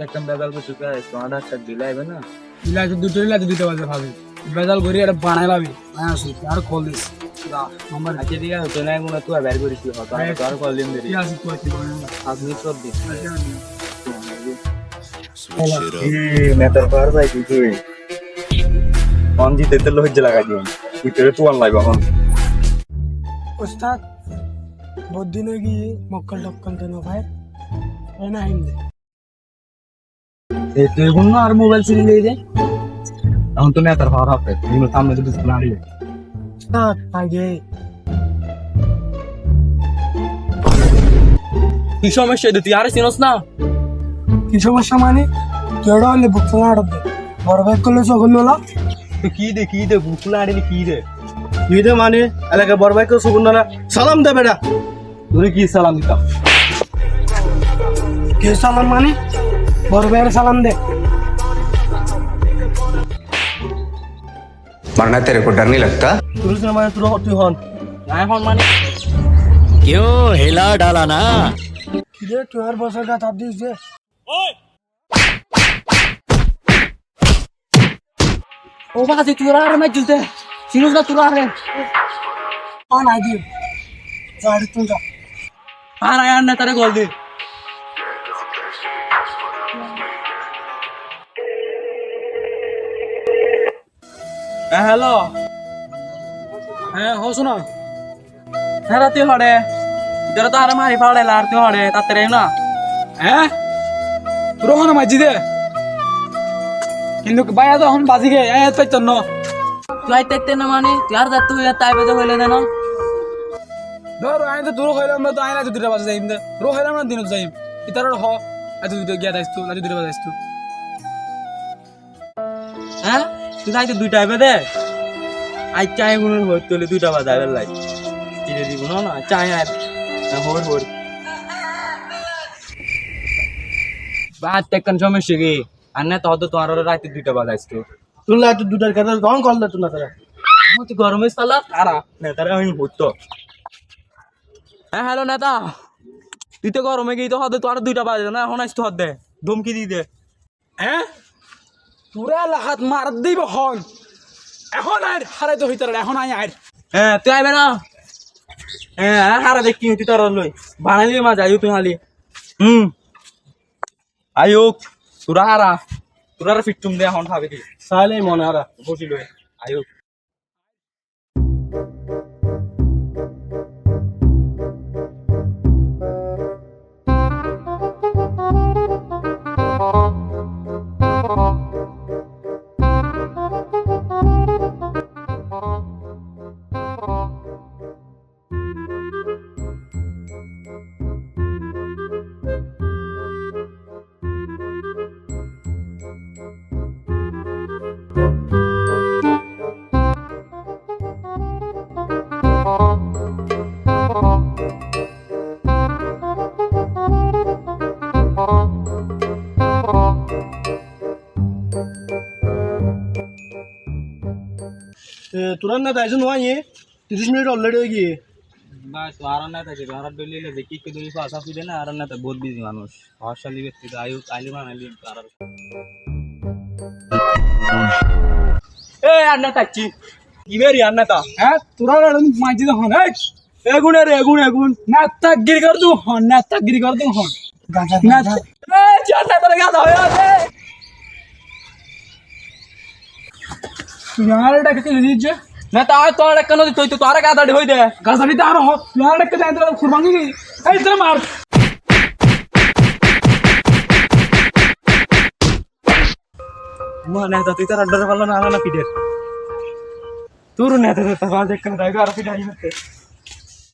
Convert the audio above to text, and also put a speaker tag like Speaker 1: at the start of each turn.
Speaker 1: একটা বেজাল করছি তোমার একটা দিলাইবে না
Speaker 2: দিলাই তো দুটো দিলাই দিতে পারবে ভাবি বেজাল করি এটা বানাই লাবি আসি আর কল দিস নম্বর
Speaker 1: আজকে দিকে হতো না কোনো তুই বের করিস হতো আর কল দিন দেরি
Speaker 2: আসি তুই কি বলবি
Speaker 1: আপনি সব দিন নেতার পার যাই তুই অন জিতে তেল হইছে লাগাই দিন ভিতরে তো অন লাইবা এখন
Speaker 2: ওস্তাদ বহুত দিন হয়ে গিয়ে মক্কল টক্কল দেন ভাই এই না হিন্দে
Speaker 1: তুই কোন আর মোবাইল চিনি লই দে এখন তো নেতার পাওয়ার হবে তুমি সামনে যদি না আইলে
Speaker 2: ওস্তাদ আগে
Speaker 1: কি সমস্যা তুই আর চিনস না
Speaker 2: কি সমস্যা মানে কেডা হলে বুক না আড়তে বড় ভাই করলে যখন নোলা
Speaker 1: তুই কি দে বুকুলা আড়ি কি দে
Speaker 3: মানে এলাকা বড় ভাই কেউ সুগুন না সালাম দে বেটা
Speaker 1: তুই কি সালাম দিতাম
Speaker 2: কে সালাম মানে বড় ভাইয়ের সালাম দে
Speaker 4: मरना तेरे को डर नहीं लगता?
Speaker 3: তুই মানে তুই হন
Speaker 1: না এখন মানে
Speaker 5: क्यों हिला डाला ना
Speaker 2: কি রে তুই আর বছর গা তার দিস যে
Speaker 1: ও বাসি তুই আর মে জুতে চিনুস না তুই আর
Speaker 2: অন আগে গাড়ি তুই যা
Speaker 1: আর আয়ার নেতারে কল দে হ্যালো
Speaker 2: হ্যাঁ হো শোনো
Speaker 1: হ্যাঁ রাতে হড়ে তোরা তো আর মারি পাড়ে লারতে হড়ে তাতে না
Speaker 2: হ্যাঁ তোর ওখানে মাঝি দে কিন্তু বাইয়া তো এখন বাজি গে এ তো চন্ন
Speaker 1: তুই দেখতে না মানে তুই আর যাতে হইলে তাই বেজে হইলে না
Speaker 2: ধর আই তো দূর হইলাম না তো আইনা তো দুটা বাজে যাইম দে রো হইলাম না দিন যাইম ইতার হ এত দুটো গিয়া দাইছ তো না দুটো বাজাইছ তো
Speaker 1: হ্যাঁ তুই যাইতে দুইটা আইবে দে আই চাই গুণের হই তোলে দুইটা বাজাবে লাই চিড়ে দিব না চাই আর হোর বাদ তেকন সমস্যা কি আর না তো তোমার রাতে দুইটা বাজাইছ তো
Speaker 3: তুই তুই দুটার কথা তখন কল দে তুই না তারা
Speaker 1: তুই গরমে সালা কারা নেতারা আমি হইতো হ্যাঁ হ্যালো নেতা তুই তো গরমে গিয়ে তো হদে তোর দুইটা বাজে না এখন আসতে হদে ধমকি দিয়ে দে
Speaker 2: হ্যাঁ তোরা লাহাত মার দিব হন এখন আই হারাই তো হইতার এখন আই আই
Speaker 1: হ্যাঁ তুই আইবে না হ্যাঁ হারা দেখি তুই তোর লই বানালি মা যাইও তুই হালি আয়ুক তোরা হারা তোরা ফিটুম দে এখন ভাবি দি
Speaker 3: সাইলে মনে হারা
Speaker 1: বসি লই আয়ুক
Speaker 3: তোরা না তাইছো নয় 30 মিনিট অলরেডি হয়ে গিয়ে
Speaker 1: বাস আর না থাকে আর ডলি লে দেখি কি দুই পাশা ফিরে না আর না তো বহুত বিজি মানুষ হরশালি ব্যক্তি আয়ুক আইলি বানালি আর আর না তাচ্ছি ইবেরি আর না তা
Speaker 2: হ্যাঁ তোরা মাঝি তো হন এগুন না তাগিরি কর দু হন না তাগিরি কর দু হন না
Speaker 1: চার না তোর গাদা হয়ে আছে
Speaker 2: यार डाके चले दीजिए
Speaker 1: না তা তোর কেন তুই তো তোর গাদাড়ি হই দে
Speaker 2: गाड़ी तार हो यार डाके जाए तो कुर्बानी गई ए इधर मार
Speaker 1: মানে তা তুই তার ডর ভালো না না পিডের তোর না তো তা বাজে কেন দাইগা আর পিডাই হতে